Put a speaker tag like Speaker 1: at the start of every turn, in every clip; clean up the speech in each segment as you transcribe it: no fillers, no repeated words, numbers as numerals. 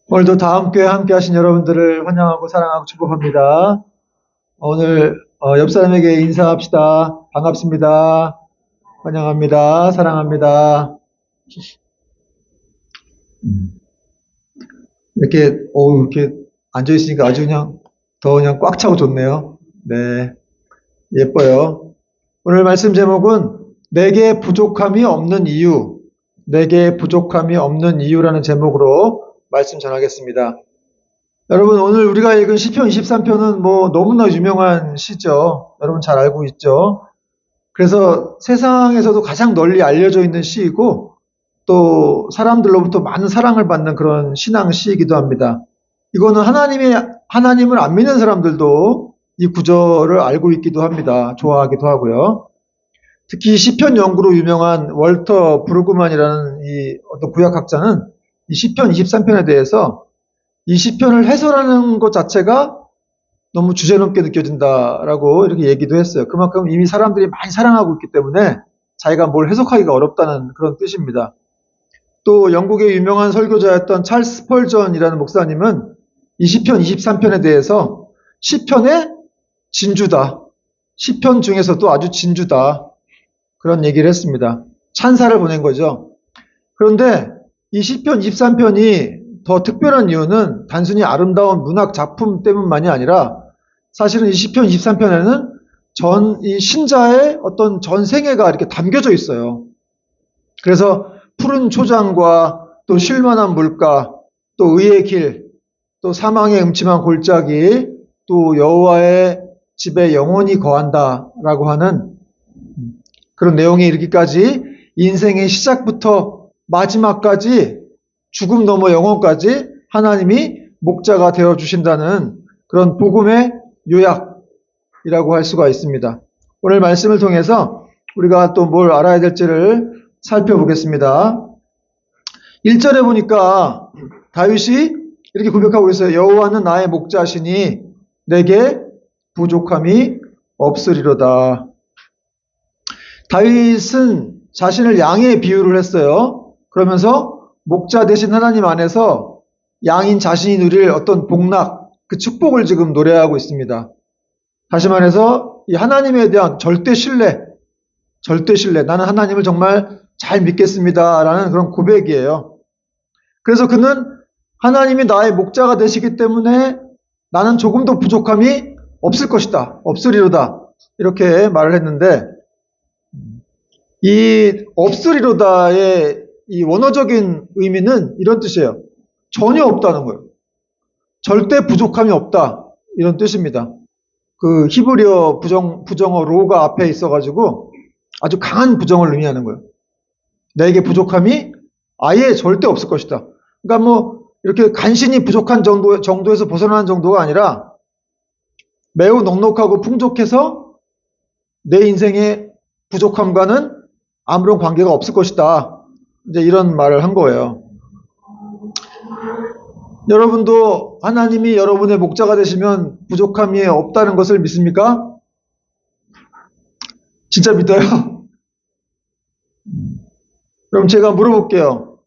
Speaker 1: 오늘도 다음교회 함께 하신 여러분들을 환영하고 사랑하고 축복합니다. 오늘 옆 사람에게 인사합시다. 반갑습니다. 환영합니다. 사랑합니다. 이렇게 앉아있으니까 아주 그냥 꽉 차고 좋네요. 네. 예뻐요. 오늘 말씀 제목은 내게 부족함이 없는 이유, 내게 부족함이 없는 이유라는 제목으로 말씀 전하겠습니다. 여러분, 오늘 우리가 읽은 시편 23편은 너무나 유명한 시죠. 여러분 잘 알고 있죠. 그래서 세상에서도 가장 널리 알려져 있는 시이고 또 사람들로부터 많은 사랑을 받는 그런 신앙 시이기도 합니다. 이거는 하나님을 안 믿는 사람들도 이 구절을 알고 있기도 합니다. 좋아하기도 하고요. 특히 시편 연구로 유명한 월터 브루그만이라는 이 어떤 구약학자는 이 시편 23편에 대해서 이 시편을 해설하는 것 자체가 너무 주제넘게 느껴진다라고 이렇게 얘기도 했어요. 그만큼 이미 사람들이 많이 사랑하고 있기 때문에 자기가 뭘 해석하기가 어렵다는 그런 뜻입니다. 또 영국의 유명한 설교자였던 찰스 스펄전이라는 목사님은 이 시편 23편에 대해서 시편의 진주다. 시편 중에서도 아주 진주다. 그런 얘기를 했습니다. 찬사를 보낸 거죠. 그런데 이 시편 23편이 더 특별한 이유는 단순히 아름다운 문학 작품 때문만이 아니라 사실은 이 시편 23편에는 이 신자의 어떤 전생애가 이렇게 담겨져 있어요. 그래서 푸른 초장과 또 쉴만한 물가, 또 의의 길, 또 사망의 음침한 골짜기, 또 여호와의 집에 영원히 거한다라고 하는 그런 내용이 이르기까지 인생의 시작부터 마지막까지 죽음 넘어 영원까지 하나님이 목자가 되어주신다는 그런 복음의 요약이라고 할 수가 있습니다. 오늘 말씀을 통해서 우리가 또 뭘 알아야 될지를 살펴보겠습니다. 1절에 보니까 다윗이 이렇게 고백하고 있어요. 여호와는 나의 목자시니 내게 부족함이 없으리로다. 다윗은 자신을 양에 비유를 했어요. 그러면서 목자 되신 하나님 안에서 양인 자신이 누릴 어떤 복락, 그 축복을 지금 노래하고 있습니다. 다시 말해서 이 하나님에 대한 절대 신뢰, 나는 하나님을 정말 잘 믿겠습니다 라는 그런 고백이에요. 그래서 그는 하나님이 나의 목자가 되시기 때문에 나는 조금도 부족함이 없을 것이다, 없으리로다 이렇게 말을 했는데 이 없으리로다의 이 원어적인 의미는 이런 뜻이에요. 전혀 없다는 거예요. 절대 부족함이 없다 이런 뜻입니다. 그 히브리어 부정어 로가 앞에 있어가지고 아주 강한 부정을 의미하는 거예요. 내게 부족함이 아예 절대 없을 것이다. 그러니까 이렇게 간신히 부족한 정도에서 벗어나는 정도가 아니라 매우 넉넉하고 풍족해서 내 인생의 부족함과는 아무런 관계가 없을 것이다. 이제 이런 말을 한 거예요. 여러분도 하나님이 여러분의 목자가 되시면 부족함이 없다는 것을 믿습니까? 진짜 믿어요? 그럼 제가 물어볼게요.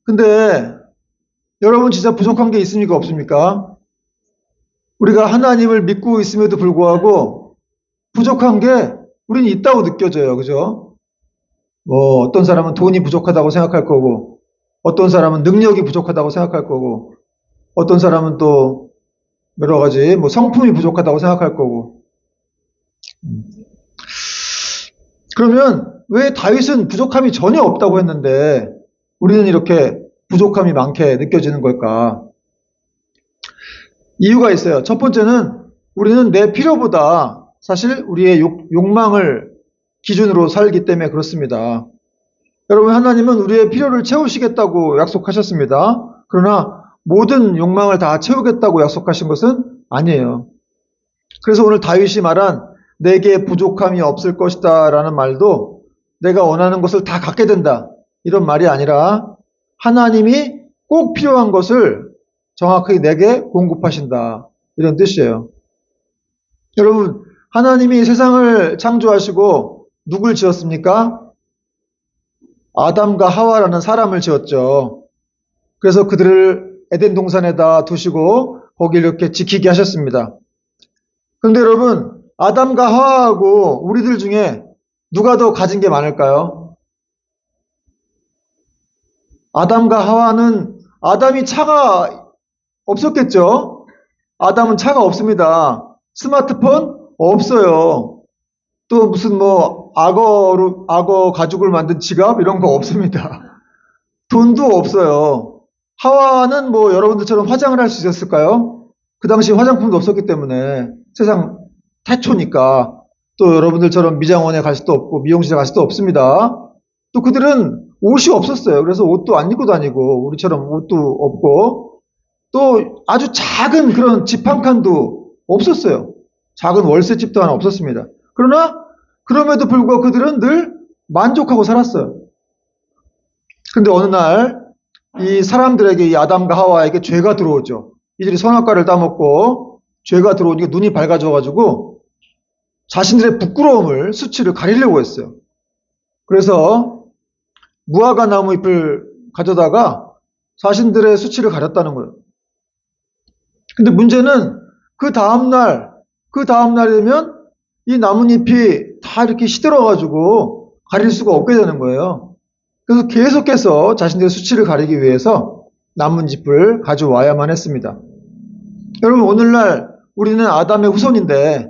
Speaker 1: 근데 여러분 진짜 부족한 게 있습니까? 없습니까? 우리가 하나님을 믿고 있음에도 불구하고 부족한 게 우리는 있다고 느껴져요. 그죠? 어떤 사람은 돈이 부족하다고 생각할 거고, 어떤 사람은 능력이 부족하다고 생각할 거고, 어떤 사람은 또 여러 가지 성품이 부족하다고 생각할 거고. 그러면 왜 다윗은 부족함이 전혀 없다고 했는데 우리는 이렇게 부족함이 많게 느껴지는 걸까? 이유가 있어요. 첫 번째는 우리는 내 필요보다 사실 우리의 욕망을 기준으로 살기 때문에 그렇습니다. 여러분, 하나님은 우리의 필요를 채우시겠다고 약속하셨습니다. 그러나 모든 욕망을 다 채우겠다고 약속하신 것은 아니에요. 그래서 오늘 다윗이 말한 내게 부족함이 없을 것이다 라는 말도 내가 원하는 것을 다 갖게 된다 이런 말이 아니라 하나님이 꼭 필요한 것을 정확하게 내게 공급하신다 이런 뜻이에요. 여러분, 하나님이 세상을 창조하시고 누굴 지었습니까? 아담과 하와라는 사람을 지었죠. 그래서 그들을 에덴 동산에다 두시고 거기 이렇게 지키게 하셨습니다. 그런데 여러분, 아담과 하와하고 우리들 중에 누가 더 가진 게 많을까요? 아담과 하와는 아담이 차가 없었겠죠? 아담은 차가 없습니다. 스마트폰 없어요. 또 무슨 뭐 악어 가죽을 만든 지갑 이런 거 없습니다. 돈도 없어요. 하와는 뭐 여러분들처럼 화장을 할 수 있었을까요? 그 당시 화장품도 없었기 때문에 세상 태초니까 또 여러분들처럼 미장원에 갈 수도 없고 미용실에 갈 수도 없습니다. 또 그들은 옷이 없었어요. 그래서 옷도 안 입고 다니고 우리처럼 옷도 없고 또 아주 작은 그런 집 한 칸도 없었어요. 작은 월세집도 하나 없었습니다. 그러나 그럼에도 불구하고 그들은 늘 만족하고 살았어요. 근데 어느 날 이 사람들에게 이 아담과 하와에게 죄가 들어오죠. 이들이 선악과를 따먹고 죄가 들어오니까 눈이 밝아져가지고 자신들의 부끄러움을 수치를 가리려고 했어요. 그래서 무화과 나무 잎을 가져다가 자신들의 수치를 가렸다는 거예요. 근데 문제는 그 다음날이 되면 이 나뭇잎이 다 이렇게 시들어가지고 가릴 수가 없게 되는 거예요. 그래서 계속해서 자신들의 수치를 가리기 위해서 나뭇잎을 가져와야만 했습니다. 여러분, 오늘날 우리는 아담의 후손인데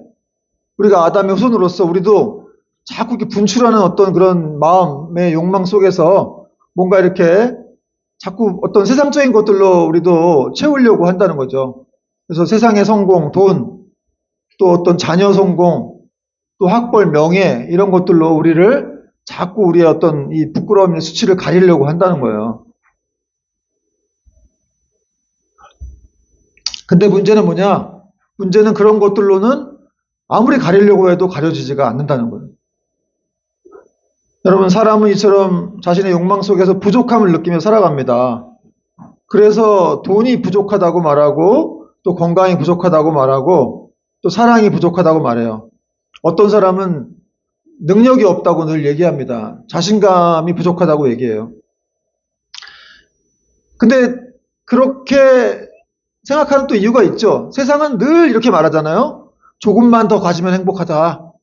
Speaker 1: 우리가 아담의 후손으로서 우리도 자꾸 이렇게 분출하는 어떤 그런 마음의 욕망 속에서 뭔가 이렇게 자꾸 어떤 세상적인 것들로 우리도 채우려고 한다는 거죠. 그래서 세상의 성공, 돈, 또 어떤 자녀 성공, 또 학벌, 명예 이런 것들로 우리를 자꾸 우리의 어떤 이 부끄러움의 수치를 가리려고 한다는 거예요. 근데 문제는 뭐냐? 문제는 그런 것들로는 아무리 가리려고 해도 가려지지가 않는다는 거예요. 여러분, 사람은 이처럼 자신의 욕망 속에서 부족함을 느끼며 살아갑니다. 그래서 돈이 부족하다고 말하고 또 건강이 부족하다고 말하고 또 사랑이 부족하다고 말해요. 어떤 사람은 능력이 없다고 늘 얘기합니다. 자신감이 부족하다고 얘기해요. 근데 그렇게 생각하는 또 이유가 있죠. 세상은 늘 이렇게 말하잖아요. 조금만 더 가지면 행복하다.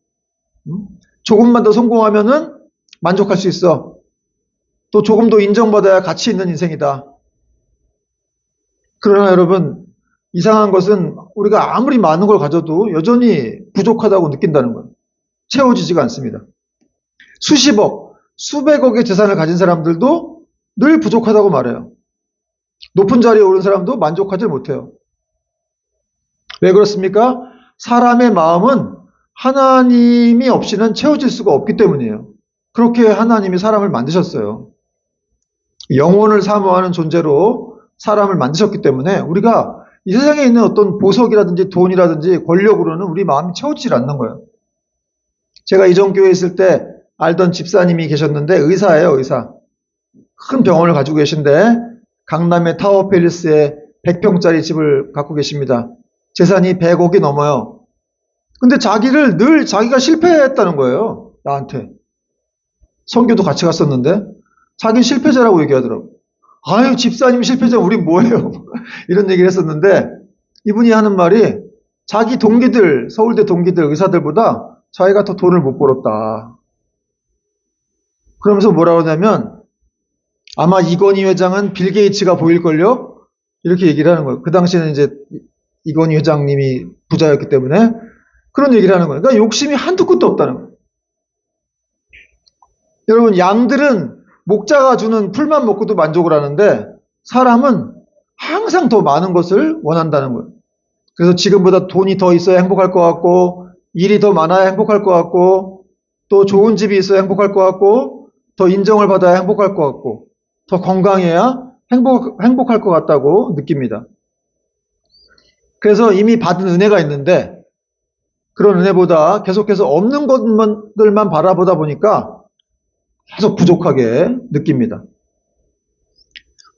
Speaker 1: 조금만 더 성공하면은 만족할 수 있어. 또 조금 더 인정받아야 가치 있는 인생이다. 그러나 여러분, 이상한 것은 우리가 아무리 많은 걸 가져도 여전히 부족하다고 느낀다는 거예요. 채워지지가 않습니다. 수십억, 수백억의 재산을 가진 사람들도 늘 부족하다고 말해요. 높은 자리에 오른 사람도 만족하지 못해요. 왜 그렇습니까? 사람의 마음은 하나님이 없이는 채워질 수가 없기 때문이에요. 그렇게 하나님이 사람을 만드셨어요. 영혼을 사모하는 존재로 사람을 만드셨기 때문에 우리가 이 세상에 있는 어떤 보석이라든지 돈이라든지 권력으로는 우리 마음이 채워지질 않는 거예요. 제가 이전 교회에 있을 때 알던 집사님이 계셨는데 의사예요, 의사. 큰 병원을 가지고 계신데 강남의 타워팰리스에 100평짜리 집을 갖고 계십니다. 재산이 100억이 넘어요. 근데 자기를 늘 자기가 실패했다는 거예요, 나한테. 선교도 같이 갔었는데 자기는 실패자라고 얘기하더라고. 아유, 집사님 실패자, 우린 뭐예요? 이런 얘기를 했었는데 이분이 하는 말이 자기 동기들, 서울대 동기들, 의사들보다 자기가 더 돈을 못 벌었다. 그러면서 뭐라고 하냐면 아마 이건희 회장은 빌 게이츠가 보일걸요? 이렇게 얘기를 하는 거예요. 그 당시에는 이제 이건희 회장님이 부자였기 때문에 그런 얘기를 하는 거예요. 그러니까 욕심이 한두 끝도 없다는 거예요. 여러분, 양들은 목자가 주는 풀만 먹고도 만족을 하는데 사람은 항상 더 많은 것을 원한다는 거예요. 그래서 지금보다 돈이 더 있어야 행복할 것 같고 일이 더 많아야 행복할 것 같고 또 좋은 집이 있어야 행복할 것 같고 더 인정을 받아야 행복할 것 같고 더 건강해야 행복할 것 같다고 느낍니다. 그래서 이미 받은 은혜가 있는데 그런 은혜보다 계속해서 없는 것들만 바라보다 보니까 계속 부족하게 느낍니다.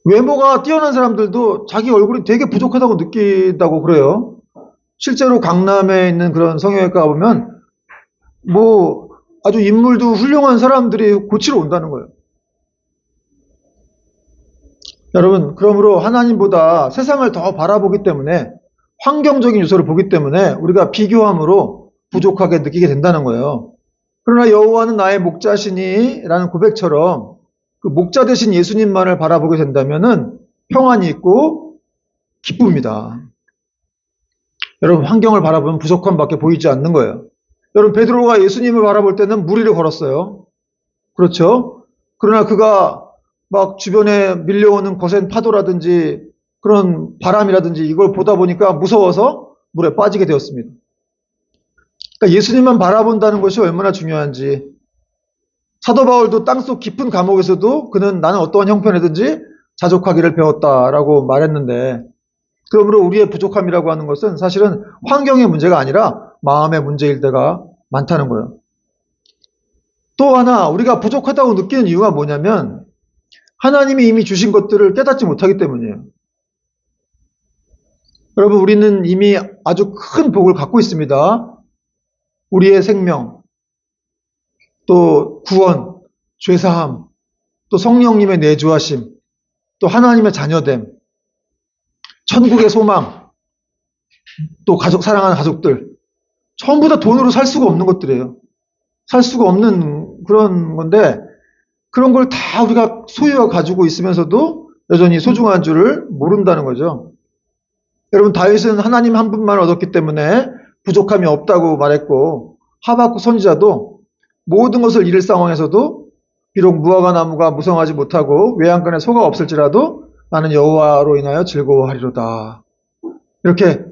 Speaker 1: 외모가 뛰어난 사람들도 자기 얼굴이 되게 부족하다고 느낀다고 그래요. 실제로 강남에 있는 그런 성형외과 가보면 뭐 아주 인물도 훌륭한 사람들이 고치러 온다는 거예요. 여러분, 그러므로 하나님보다 세상을 더 바라보기 때문에 환경적인 요소를 보기 때문에 우리가 비교함으로 부족하게 느끼게 된다는 거예요. 그러나 여호와는 나의 목자시니 라는 고백처럼 그 목자 되신 예수님만을 바라보게 된다면은 평안이 있고 기쁩니다. 여러분, 환경을 바라보면 부족함밖에 보이지 않는 거예요. 여러분, 베드로가 예수님을 바라볼 때는 무리를 걸었어요. 그렇죠? 그러나 그가 막 주변에 밀려오는 거센 파도라든지 그런 바람이라든지 이걸 보다 보니까 무서워서 물에 빠지게 되었습니다. 그러니까 예수님만 바라본다는 것이 얼마나 중요한지. 사도 바울도 땅속 깊은 감옥에서도 그는 나는 어떠한 형편이든지 자족하기를 배웠다라고 말했는데, 그러므로 우리의 부족함이라고 하는 것은 사실은 환경의 문제가 아니라 마음의 문제일 때가 많다는 거예요. 또 하나 우리가 부족하다고 느끼는 이유가 뭐냐면 하나님이 이미 주신 것들을 깨닫지 못하기 때문이에요. 여러분, 우리는 이미 아주 큰 복을 갖고 있습니다. 우리의 생명, 또 구원, 죄사함, 또 성령님의 내주하심, 또 하나님의 자녀됨, 천국의 소망, 또 사랑하는 가족들, 전부 다 돈으로 살 수가 없는 것들이에요. 살 수가 없는 그런 건데, 그런 걸 다 우리가 소유하고 가지고 있으면서도 여전히 소중한 줄을 모른다는 거죠. 여러분, 다윗은 하나님 한 분만 얻었기 때문에 부족함이 없다고 말했고, 하박국 선지자도 모든 것을 잃을 상황에서도 비록 무화과 나무가 무성하지 못하고 외양간에 소가 없을지라도 나는 여호와로 인하여 즐거워하리로다. 이렇게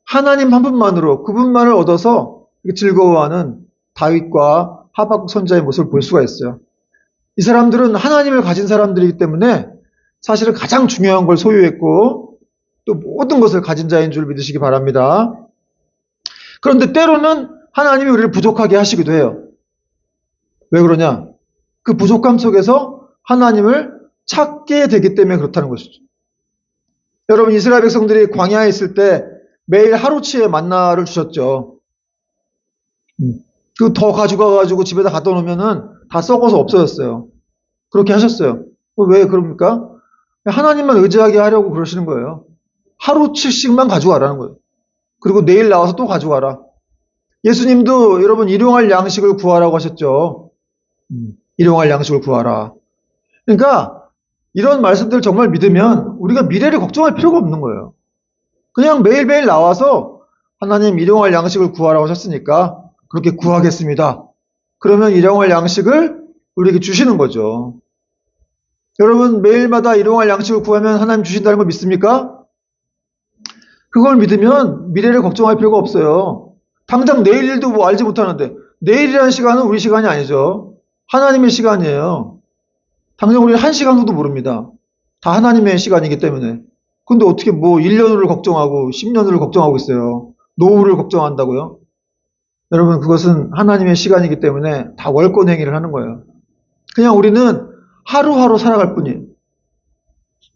Speaker 1: 하나님 한 분만으로 그분만을 얻어서 즐거워하는 다윗과 하박국 선지자의 모습을 볼 수가 있어요. 이 사람들은 하나님을 가진 사람들이기 때문에 사실은 가장 중요한 걸 소유했고 또 모든 것을 가진 자인 줄 믿으시기 바랍니다. 그런데 때로는 하나님이 우리를 부족하게 하시기도 해요. 왜 그러냐? 그 부족함 속에서 하나님을 찾게 되기 때문에 그렇다는 것이죠. 여러분, 이스라엘 백성들이 광야에 있을 때 매일 하루치의 만나를 주셨죠. 그 더 가져가가지고 집에다 갖다 놓으면은 다 썩어서 없어졌어요. 그렇게 하셨어요. 왜 그럽니까? 하나님만 의지하게 하려고 그러시는 거예요. 하루치씩만 가져가라는 거예요. 그리고 내일 나와서 또 가져가라. 예수님도 여러분 일용할 양식을 구하라고 하셨죠. 일용할 양식을 구하라. 그러니까 이런 말씀들 정말 믿으면 우리가 미래를 걱정할 필요가 없는 거예요. 그냥 매일매일 나와서 하나님 일용할 양식을 구하라고 하셨으니까 그렇게 구하겠습니다. 그러면 일용할 양식을 우리에게 주시는 거죠. 여러분, 매일마다 일용할 양식을 구하면 하나님 주신다는 걸 믿습니까? 그걸 믿으면 미래를 걱정할 필요가 없어요. 당장 내일 일도 뭐 알지 못하는데 내일이라는 시간은 우리 시간이 아니죠. 하나님의 시간이에요. 당장 우리는 한 시간도 모릅니다. 다 하나님의 시간이기 때문에. 근데 어떻게 뭐 1년 후를 걱정하고 10년 후를 걱정하고 있어요. 노후를 걱정한다고요? 여러분, 그것은 하나님의 시간이기 때문에 다 월권행위를 하는 거예요. 그냥 우리는 하루하루 살아갈 뿐이에요.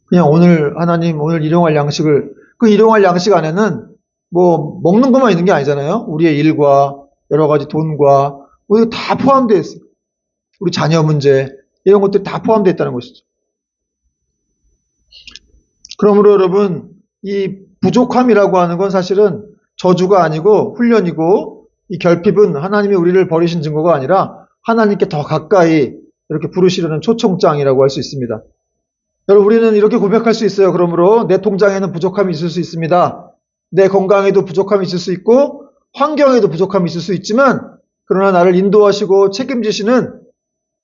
Speaker 1: 그냥 오늘 하나님 오늘 일용할 양식을, 그 일용할 양식 안에는 뭐 먹는 것만 있는 게 아니잖아요. 우리의 일과 여러 가지 돈과 우리 다 포함되어 있어요. 우리 자녀 문제 이런 것들이 다 포함되어 있다는 것이죠. 그러므로 여러분, 이 부족함이라고 하는 건 사실은 저주가 아니고 훈련이고, 이 결핍은 하나님이 우리를 버리신 증거가 아니라 하나님께 더 가까이 이렇게 부르시려는 초청장이라고 할 수 있습니다. 여러분, 우리는 이렇게 고백할 수 있어요. 그러므로 내 통장에는 부족함이 있을 수 있습니다. 내 건강에도 부족함이 있을 수 있고 환경에도 부족함이 있을 수 있지만, 그러나 나를 인도하시고 책임지시는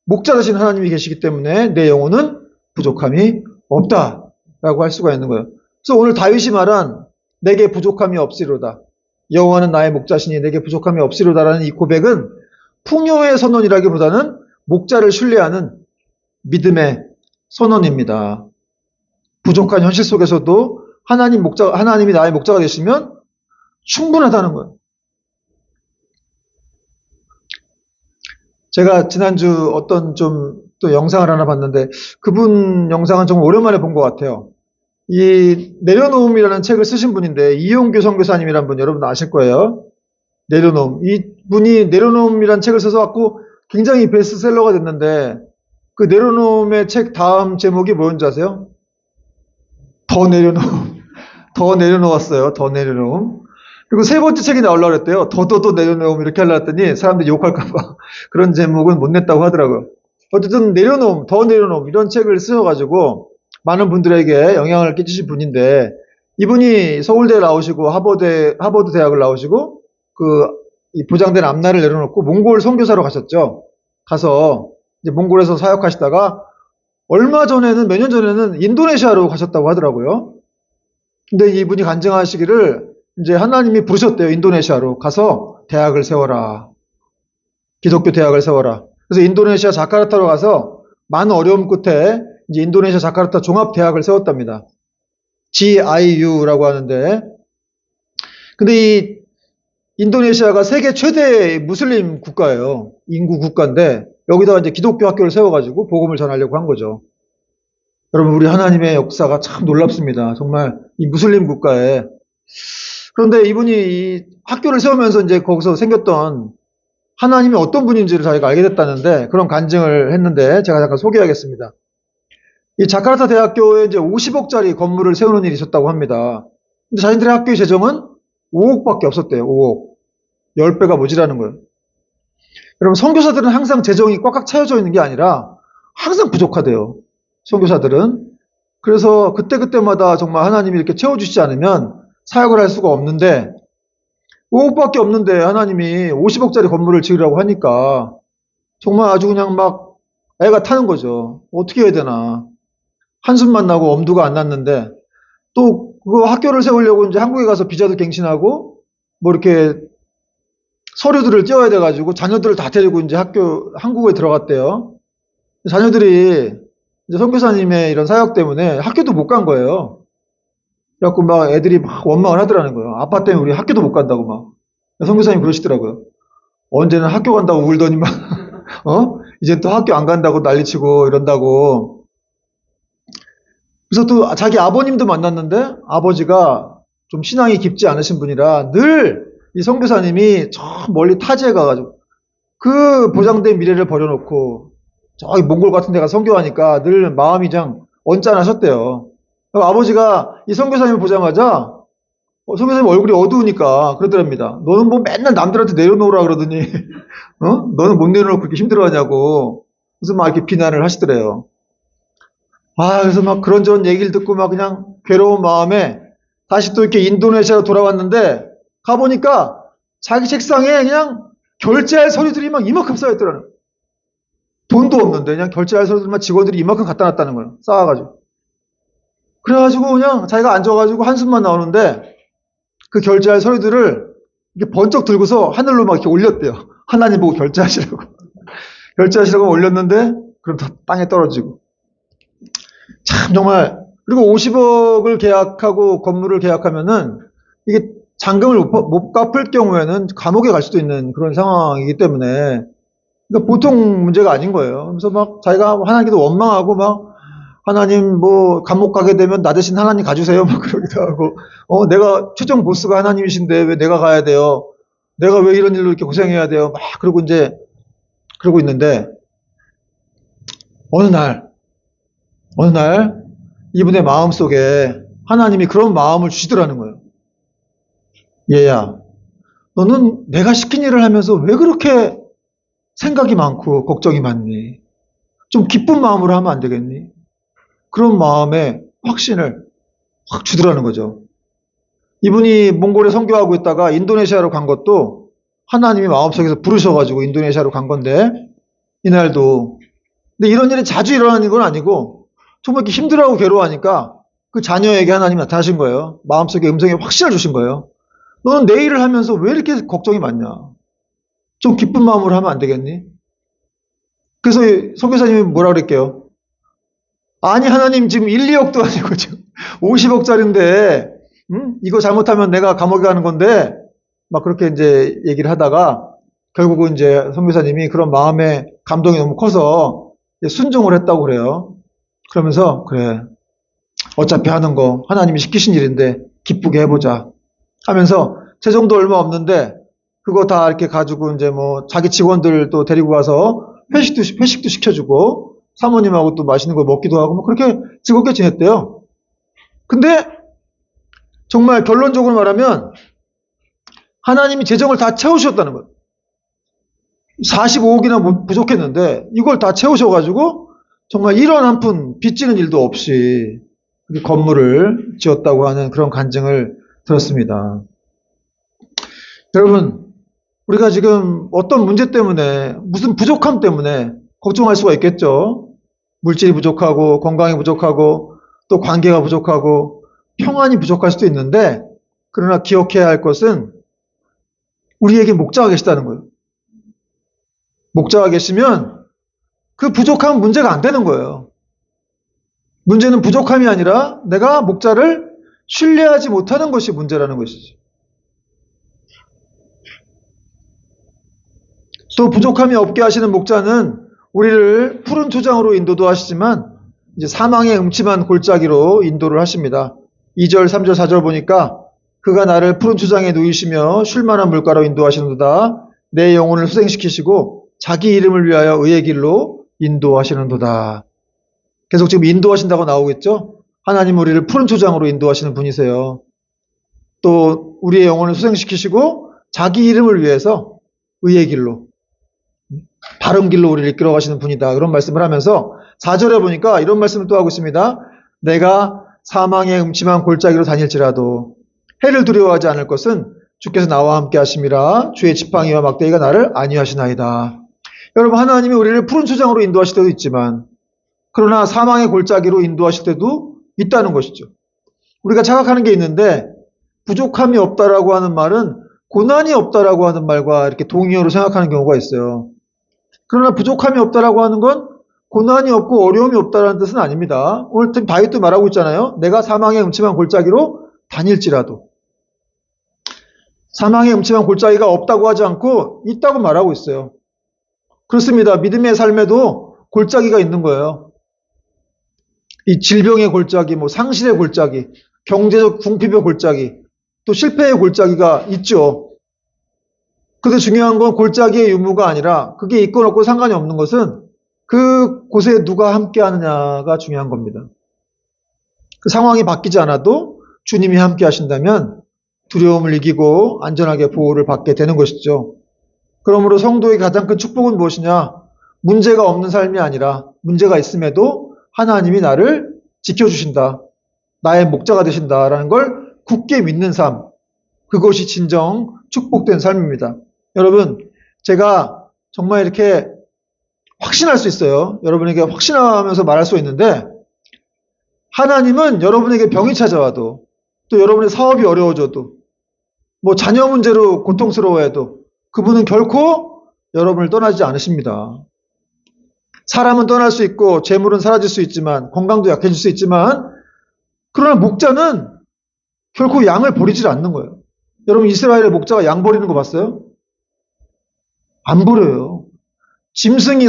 Speaker 1: 목자 되신 하나님이 계시기 때문에 내 영혼은 부족함이 없다라고 할 수가 있는 거예요. 그래서 오늘 다윗이 말한 내게 부족함이 없으리로다, 여호와는 나의 목자시니 내게 부족함이 없으리로다라는 이 고백은 풍요의 선언이라기보다는 목자를 신뢰하는 믿음의 선언입니다. 부족한 현실 속에서도 하나님이 나의 목자가 되시면 충분하다는 거예요. 제가 지난주 어떤 또 영상을 하나 봤는데, 그분 영상은 정말 오랜만에 본 것 같아요. 이 내려놓음이라는 책을 쓰신 분인데, 이용규 선교사님이라는 분 여러분 아실 거예요. 내려놓음. 이 분이 내려놓음이라는 책을 써서 갖고 굉장히 베스트셀러가 됐는데, 그 내려놓음의 책 다음 제목이 뭐였는지 아세요? 더 내려놓음. 더 내려놓았어요. 더 내려놓음. 그리고 세 번째 책이 나오려고 그랬대요. 더더더 내려놓음 이렇게 하려고 했더니 사람들이 욕할까봐 그런 제목은 못 냈다고 하더라고요. 어쨌든 내려놓음, 더 내려놓음 이런 책을 쓰셔가지고 많은 분들에게 영향을 끼치신 분인데 이분이 서울대 나오시고 하버드 대학을 나오시고 이 보장된 앞날을 내려놓고 몽골 선교사로 가셨죠. 가서 이제 몽골에서 사역하시다가 얼마 전에는 몇 년 전에는 인도네시아로 가셨다고 하더라고요. 근데 이분이 간증하시기를 이제 하나님이 부르셨대요. 인도네시아로 가서 대학을 세워라. 기독교 대학을 세워라. 그래서 인도네시아 자카르타로 가서 많은 어려움 끝에 이제 인도네시아 자카르타 종합대학을 세웠답니다. GIU라고 하는데, 근데 이 인도네시아가 세계 최대의 무슬림 국가예요. 인구 국가인데 여기다가 이제 기독교 학교를 세워가지고 복음을 전하려고 한 거죠. 여러분, 우리 하나님의 역사가 참 놀랍습니다. 정말 이 무슬림 국가에. 그런데 이분이 이 학교를 세우면서 이제 거기서 생겼던 하나님이 어떤 분인지를 자기가 알게 됐다는데 그런 간증을 했는데 제가 잠깐 소개하겠습니다. 이 자카르타 대학교에 이제 50억짜리 건물을 세우는 일이 있었다고 합니다. 근데 자신들의 학교의 재정은 5억밖에 없었대요. 5억. 10배가 모자라는 거예요. 여러분, 선교사들은 항상 재정이 꽉꽉 차여져 있는 게 아니라 항상 부족하대요. 선교사들은. 그래서 그때그때마다 정말 하나님이 이렇게 채워주시지 않으면 사역을 할 수가 없는데 5억밖에 없는데 하나님이 50억짜리 건물을 지으라고 하니까 정말 아주 그냥 막 애가 타는 거죠. 어떻게 해야 되나. 한숨만 나고 엄두가 안 났는데 또 그 학교를 세우려고 이제 한국에 가서 비자도 갱신하고 뭐 이렇게 서류들을 띄워야 돼가지고 자녀들을 다 데리고 이제 한국에 들어갔대요. 자녀들이 이제 선교사님의 이런 사역 때문에 학교도 못 간 거예요. 그래갖고 막 애들이 막 원망을 하더라는 거예요. 아빠 때문에 우리 학교도 못 간다고 막. 선교사님 그러시더라고요. 언제는 학교 간다고 울더니 막, 이제 또 학교 안 간다고 난리치고 이런다고. 그래서 또 자기 아버님도 만났는데 아버지가 좀 신앙이 깊지 않으신 분이라 늘 이 선교사님이 저 멀리 타지에 가가지고 그 보장된 미래를 버려놓고 저기 몽골 같은 데가 선교하니까 늘 마음이 좀 언짢아하셨대요. 아버지가 이 선교사님을 보자마자 선교사님 얼굴이 어두우니까 그러더랍니다. 너는 뭐 맨날 남들한테 내려놓으라 그러더니 너는 못 내려놓고 그렇게 힘들어하냐고. 그래서 막 이렇게 비난을 하시더래요. 그래서 막 그런저런 얘기를 듣고 막 그냥 괴로운 마음에 다시 또 이렇게 인도네시아로 돌아왔는데 가보니까 자기 책상에 그냥 결제할 서류들이 막 이만큼 쌓여있더라는 거예요. 돈도 없는데 그냥 결제할 서류들만 직원들이 이만큼 갖다 놨다는 거예요. 쌓아가지고. 그래가지고 그냥 자기가 앉아가지고 한숨만 나오는데 그 결제할 서류들을 이렇게 번쩍 들고서 하늘로 막 이렇게 올렸대요. 하나님 보고 결제하시라고. 결제하시라고 올렸는데 그럼 다 땅에 떨어지고. 참 정말. 그리고 50억을 계약하고 건물을 계약하면은 이게 잔금을 못 갚을 경우에는 감옥에 갈 수도 있는 그런 상황이기 때문에 그러니까 보통 문제가 아닌 거예요. 그래서 막 자기가 하나님께도 원망하고 막 하나님 뭐 감옥 가게 되면 나 대신 하나님 가주세요 막 그러기도 하고 내가 최종 보스가 하나님이신데 왜 내가 가야 돼요? 내가 왜 이런 일로 이렇게 고생해야 돼요? 막 그러고 이제 그러고 있는데 어느 날 이분의 마음속에 하나님이 그런 마음을 주시더라는 거예요. 얘야, 너는 내가 시킨 일을 하면서 왜 그렇게 생각이 많고 걱정이 많니? 좀 기쁜 마음으로 하면 안 되겠니? 그런 마음에 확신을 확 주더라는 거죠. 이분이 몽골에 선교하고 있다가 인도네시아로 간 것도 하나님이 마음속에서 부르셔가지고 인도네시아로 간 건데 이날도. 근데 이런 일이 자주 일어나는 건 아니고 정말 이렇게 힘들어하고 괴로워하니까 그 자녀에게 하나님이 나타나신 거예요. 마음속에 음성에 확신을 주신 거예요. 너는 내 일을 하면서 왜 이렇게 걱정이 많냐? 좀 기쁜 마음으로 하면 안 되겠니? 그래서 선교사님이 뭐라 그랬게요? 아니 하나님 지금 1, 2억도 아니고 지금 50억짜리인데 이거 잘못하면 내가 감옥에 가는 건데 막 그렇게 이제 얘기를 하다가 결국은 이제 선교사님이 그런 마음에 감동이 너무 커서 순종을 했다고 그래요. 그러면서 그래 어차피 하는 거 하나님이 시키신 일인데 기쁘게 해보자 하면서 재정도 얼마 없는데 그거 다 이렇게 가지고 이제 뭐 자기 직원들도 데리고 가서 회식도 시켜주고 사모님하고 또 맛있는 거 먹기도 하고 뭐 그렇게 즐겁게 지냈대요. 근데 정말 결론적으로 말하면 하나님이 재정을 다 채우셨다는 거예요. 45억이나 부족했는데 이걸 다 채우셔가지고 정말 1원 한 푼 빚지는 일도 없이 건물을 지었다고 하는 그런 간증을 들었습니다. 여러분, 우리가 지금 어떤 문제 때문에, 무슨 부족함 때문에 걱정할 수가 있겠죠. 물질이 부족하고, 건강이 부족하고, 또 관계가 부족하고, 평안이 부족할 수도 있는데, 그러나 기억해야 할 것은 우리에게 목자가 계시다는 거예요. 목자가 계시면 그 부족함은 문제가 안 되는 거예요. 문제는 부족함이 아니라 내가 목자를 신뢰하지 못하는 것이 문제라는 것이죠. 또 부족함이 없게 하시는 목자는 우리를 푸른 초장으로 인도도 하시지만 이제 사망의 음침한 골짜기로 인도를 하십니다. 2절, 3절, 4절 보니까 그가 나를 푸른 초장에 누이시며 쉴만한 물가로 인도하시는도다. 내 영혼을 수생시키시고 자기 이름을 위하여 의의 길로 인도하시는도다. 계속 지금 인도하신다고 나오겠죠? 하나님 우리를 푸른 초장으로 인도하시는 분이세요. 또 우리의 영혼을 수생시키시고 자기 이름을 위해서 의의 길로, 바른 길로 우리를 이끌어 가시는 분이다. 그런 말씀을 하면서 4절에 보니까 이런 말씀을 또 하고 있습니다. 내가 사망의 음침한 골짜기로 다닐지라도 해를 두려워하지 않을 것은 주께서 나와 함께 하심이라. 주의 지팡이와 막대기가 나를 안위하시나이다. 여러분, 하나님이 우리를 푸른 초장으로 인도하실 때도 있지만 그러나 사망의 골짜기로 인도하실 때도 있다는 것이죠. 우리가 착각하는 게 있는데 부족함이 없다라고 하는 말은 고난이 없다라고 하는 말과 이렇게 동의어로 생각하는 경우가 있어요. 그러나 부족함이 없다라고 하는 건 고난이 없고 어려움이 없다라는 뜻은 아닙니다. 오늘 바위도 말하고 있잖아요. 내가 사망의 음침한 골짜기로 다닐지라도. 사망의 음침한 골짜기가 없다고 하지 않고 있다고 말하고 있어요. 그렇습니다. 믿음의 삶에도 골짜기가 있는 거예요. 이 질병의 골짜기, 상실의 골짜기, 경제적 궁핍의 골짜기, 또 실패의 골짜기가 있죠. 근데 중요한 건 골짜기의 유무가 아니라 그게 있고 없고 상관이 없는 것은 그곳에 누가 함께 하느냐가 중요한 겁니다. 그 상황이 바뀌지 않아도 주님이 함께 하신다면 두려움을 이기고 안전하게 보호를 받게 되는 것이죠. 그러므로 성도의 가장 큰 축복은 무엇이냐? 문제가 없는 삶이 아니라 문제가 있음에도 하나님이 나를 지켜주신다. 나의 목자가 되신다라는 걸 굳게 믿는 삶. 그것이 진정 축복된 삶입니다. 여러분, 제가 정말 이렇게 확신할 수 있어요. 여러분에게 확신하면서 말할 수 있는데 하나님은 여러분에게 병이 찾아와도 또 여러분의 사업이 어려워져도 자녀 문제로 고통스러워해도 그분은 결코 여러분을 떠나지 않으십니다. 사람은 떠날 수 있고 재물은 사라질 수 있지만 건강도 약해질 수 있지만 그러나 목자는 결코 양을 버리질 않는 거예요. 여러분 이스라엘의 목자가 양 버리는 거 봤어요? 안 버려요.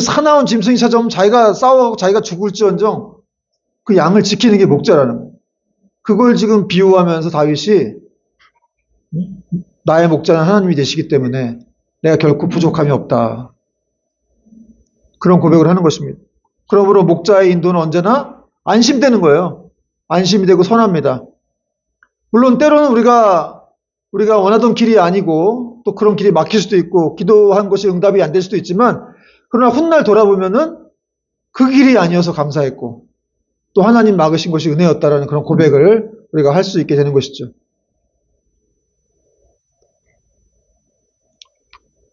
Speaker 1: 사나운 짐승이 찾아오면 자기가 싸워하고 자기가 죽을지언정 그 양을 지키는 게 목자라는 거예요. 그걸 지금 비유하면서 다윗이 나의 목자는 하나님이 되시기 때문에 내가 결코 부족함이 없다. 그런 고백을 하는 것입니다. 그러므로 목자의 인도는 언제나 안심되는 거예요. 안심이 되고 선합니다. 물론 때로는 우리가 원하던 길이 아니고 또 그런 길이 막힐 수도 있고 기도한 것이 응답이 안 될 수도 있지만 그러나 훗날 돌아보면은 그 길이 아니어서 감사했고 또 하나님 막으신 것이 은혜였다라는 그런 고백을 우리가 할 수 있게 되는 것이죠.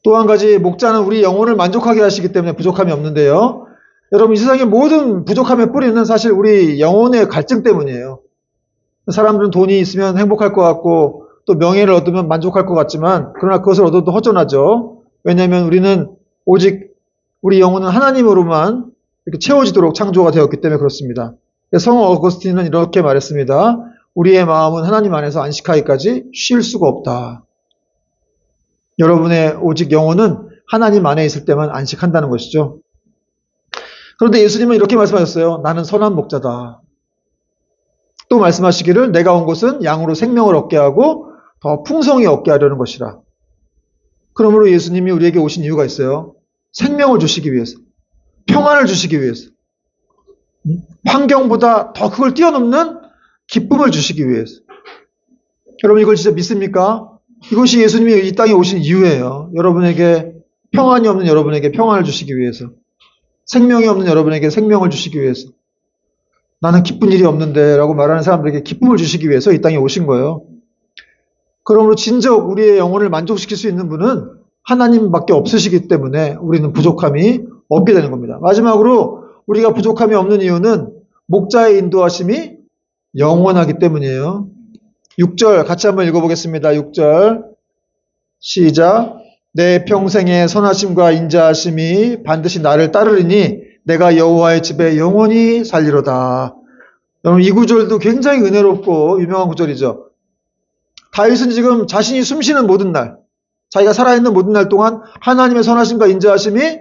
Speaker 1: 또 한 가지 목자는 우리 영혼을 만족하게 하시기 때문에 부족함이 없는데요. 여러분 이 세상의 모든 부족함의 뿌리는 사실 우리 영혼의 갈증 때문이에요. 사람들은 돈이 있으면 행복할 것 같고 또 명예를 얻으면 만족할 것 같지만 그러나 그것을 얻어도 허전하죠. 왜냐하면 우리는 오직 우리 영혼은 하나님으로만 이렇게 채워지도록 창조가 되었기 때문에 그렇습니다. 성 어거스틴은 이렇게 말했습니다. 우리의 마음은 하나님 안에서 안식하기까지 쉴 수가 없다. 여러분의 오직 영혼은 하나님 안에 있을 때만 안식한다는 것이죠. 그런데 예수님은 이렇게 말씀하셨어요. 나는 선한 목자다. 또 말씀하시기를 내가 온 것은 양으로 생명을 얻게 하고 더 풍성히 얻게 하려는 것이라. 그러므로 예수님이 우리에게 오신 이유가 있어요. 생명을 주시기 위해서. 평안을 주시기 위해서. 환경보다 더 그걸 뛰어넘는 기쁨을 주시기 위해서. 여러분 이걸 진짜 믿습니까? 이것이 예수님이 이 땅에 오신 이유예요. 여러분에게 평안이 없는 여러분에게 평안을 주시기 위해서. 생명이 없는 여러분에게 생명을 주시기 위해서. 나는 기쁜 일이 없는데 라고 말하는 사람들에게 기쁨을 주시기 위해서 이 땅에 오신 거예요. 그러므로 진정 우리의 영혼을 만족시킬 수 있는 분은 하나님밖에 없으시기 때문에 우리는 부족함이 없게 되는 겁니다. 마지막으로 우리가 부족함이 없는 이유는 목자의 인도하심이 영원하기 때문이에요. 6절 같이 한번 읽어보겠습니다. 6절 시작. 내 평생의 선하심과 인자하심이 반드시 나를 따르리니 내가 여호와의 집에 영원히 살리로다. 여러분 이 구절도 굉장히 은혜롭고 유명한 구절이죠. 다윗은 지금 자신이 숨쉬는 모든 날, 자기가 살아있는 모든 날 동안 하나님의 선하심과 인자하심이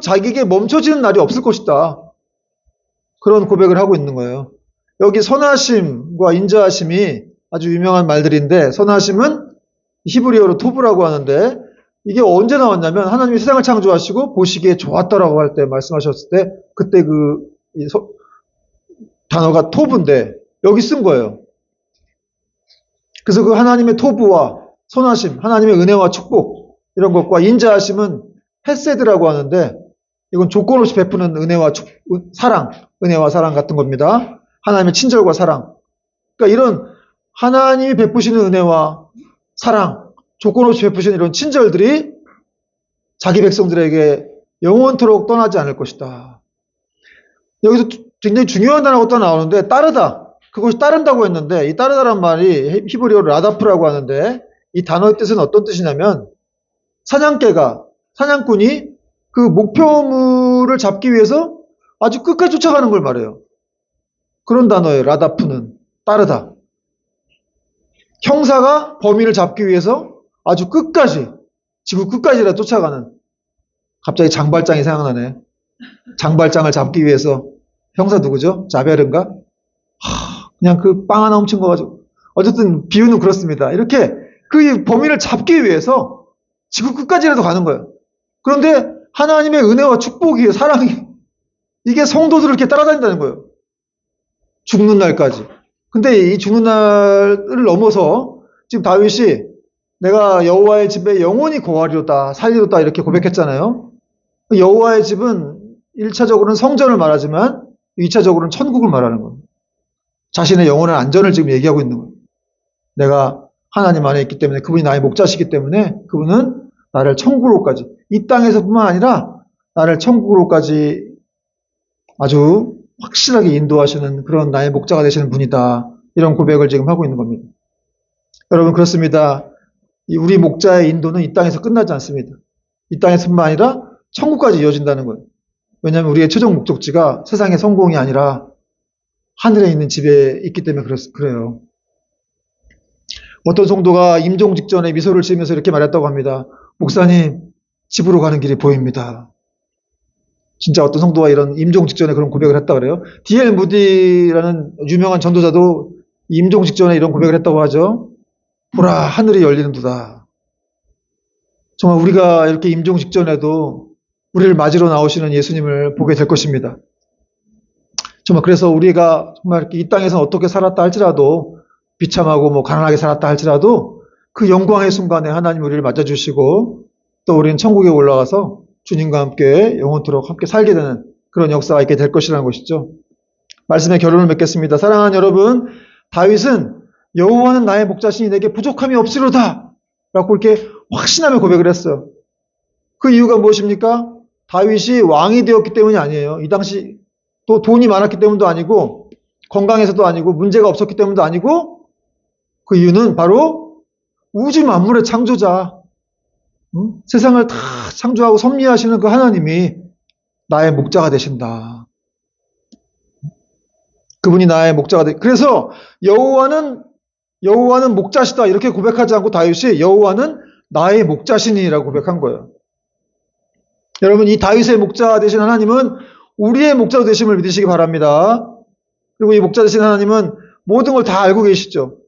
Speaker 1: 자기에게 멈춰지는 날이 없을 것이다. 그런 고백을 하고 있는 거예요. 여기 선하심과 인자하심이 아주 유명한 말들인데, 선하심은 히브리어로 토브라고 하는데, 이게 언제 나왔냐면 하나님이 세상을 창조하시고 보시기에 좋았다라고 할 때 말씀하셨을 때 그때 단어가 토브인데 여기 쓴 거예요. 그래서 그 하나님의 토브와 선하심, 하나님의 은혜와 축복 이런 것과 인자하심은 헤세드라고 하는데 이건 조건 없이 베푸는 사랑, 은혜와 사랑 같은 겁니다. 하나님의 친절과 사랑. 그러니까 이런 하나님이 베푸시는 은혜와 사랑, 조건 없이 베푸시는 이런 친절들이 자기 백성들에게 영원토록 떠나지 않을 것이다. 여기서 굉장히 중요한 단어가 또 나오는데 따르다. 그것이 따른다고 했는데 이 따르다란 말이 히브리어로 라다프라고 하는데 이 단어의 뜻은 어떤 뜻이냐면 사냥꾼이 그 목표물을 잡기 위해서 아주 끝까지 쫓아가는 걸 말해요. 그런 단어예요. 라다프는 따르다. 형사가 범인을 잡기 위해서 아주 끝까지 지구 끝까지라 쫓아가는. 갑자기 장발장이 생각나네. 장발장을 잡기 위해서 형사 누구죠? 자베르인가? 그냥 그 빵 하나 훔친 거 가지고 어쨌든 비유는 그렇습니다. 이렇게 그 범인을 잡기 위해서 지구 끝까지라도 가는 거예요. 그런데 하나님의 은혜와 축복이 사랑이 이게 성도들을 이렇게 따라다닌다는 거예요. 죽는 날까지. 근데 이 죽는 날을 넘어서 지금 다윗이 내가 여호와의 집에 영원히 거하리로다 살리로다 이렇게 고백했잖아요. 여호와의 집은 1차적으로는 성전을 말하지만 2차적으로는 천국을 말하는 거예요. 자신의 영혼의 안전을 지금 얘기하고 있는 거예요. 내가 하나님 안에 있기 때문에 그분이 나의 목자시기 때문에 그분은 나를 천국으로까지 이 땅에서뿐만 아니라 나를 천국으로까지 아주 확실하게 인도하시는 그런 나의 목자가 되시는 분이다. 이런 고백을 지금 하고 있는 겁니다. 여러분 그렇습니다. 우리 목자의 인도는 이 땅에서 끝나지 않습니다. 이 땅에서뿐만 아니라 천국까지 이어진다는 거예요. 왜냐하면 우리의 최종 목적지가 세상의 성공이 아니라 하늘에 있는 집에 있기 때문에 그래요. 어떤 성도가 임종 직전에 미소를 지으면서 이렇게 말했다고 합니다. 목사님, 집으로 가는 길이 보입니다. 진짜 어떤 성도가 이런 임종 직전에 그런 고백을 했다고 그래요. D.L. 무디라는 유명한 전도자도 임종 직전에 이런 고백을 했다고 하죠. 보라, 하늘이 열리는도다. 정말 우리가 이렇게 임종 직전에도 우리를 맞으러 나오시는 예수님을 보게 될 것입니다. 정말 그래서 우리가 정말 이렇게 이 땅에서 어떻게 살았다 할지라도 비참하고 가난하게 살았다 할지라도 그 영광의 순간에 하나님 우리를 맞아주시고 또 우리는 천국에 올라가서 주님과 함께 영원토록 함께 살게 되는 그런 역사가 있게 될 것이라는 것이죠. 말씀의 결론을 맺겠습니다. 사랑하는 여러분, 다윗은 여호와는 나의 목자시니 내게 부족함이 없으로다 라고 이렇게 확신하며 고백을 했어요. 그 이유가 무엇입니까? 다윗이 왕이 되었기 때문이 아니에요. 이 당시 또 돈이 많았기 때문도 아니고 건강해서도 아니고 문제가 없었기 때문도 아니고 그 이유는 바로 우주 만물의 창조자, 세상을 다 창조하고 섭리하시는 그 하나님이 나의 목자가 되신다. 그분이 나의 목자가 그래서 여호와는 목자시다 이렇게 고백하지 않고 다윗이 여호와는 나의 목자시니라고 고백한 거예요. 여러분 이 다윗의 목자 되신 하나님은 우리의 목자도 되심을 믿으시기 바랍니다. 그리고 이 목자 되신 하나님은 모든 걸 다 알고 계시죠.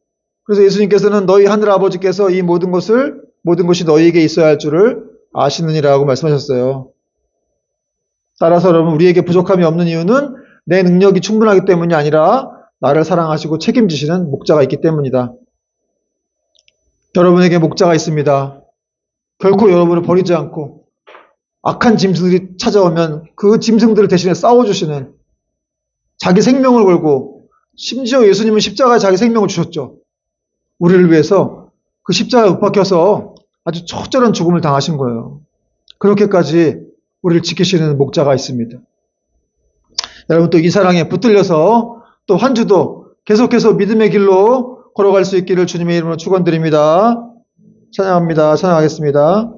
Speaker 1: 그래서 예수님께서는 너희 하늘 아버지께서 이 모든 것이 너희에게 있어야 할 줄을 아시느니라고 말씀하셨어요. 따라서 여러분 우리에게 부족함이 없는 이유는 내 능력이 충분하기 때문이 아니라 나를 사랑하시고 책임지시는 목자가 있기 때문이다. 여러분에게 목자가 있습니다. 결코 여러분을 버리지 않고 악한 짐승들이 찾아오면 그 짐승들을 대신에 싸워주시는, 자기 생명을 걸고, 심지어 예수님은 십자가에 자기 생명을 주셨죠. 우리를 위해서 그 십자가에 못 박혀서 아주 처절한 죽음을 당하신 거예요. 그렇게까지 우리를 지키시는 목자가 있습니다. 여러분, 또 이 사랑에 붙들려서 또 한 주도 계속해서 믿음의 길로 걸어갈 수 있기를 주님의 이름으로 축원드립니다. 찬양합니다. 찬양하겠습니다.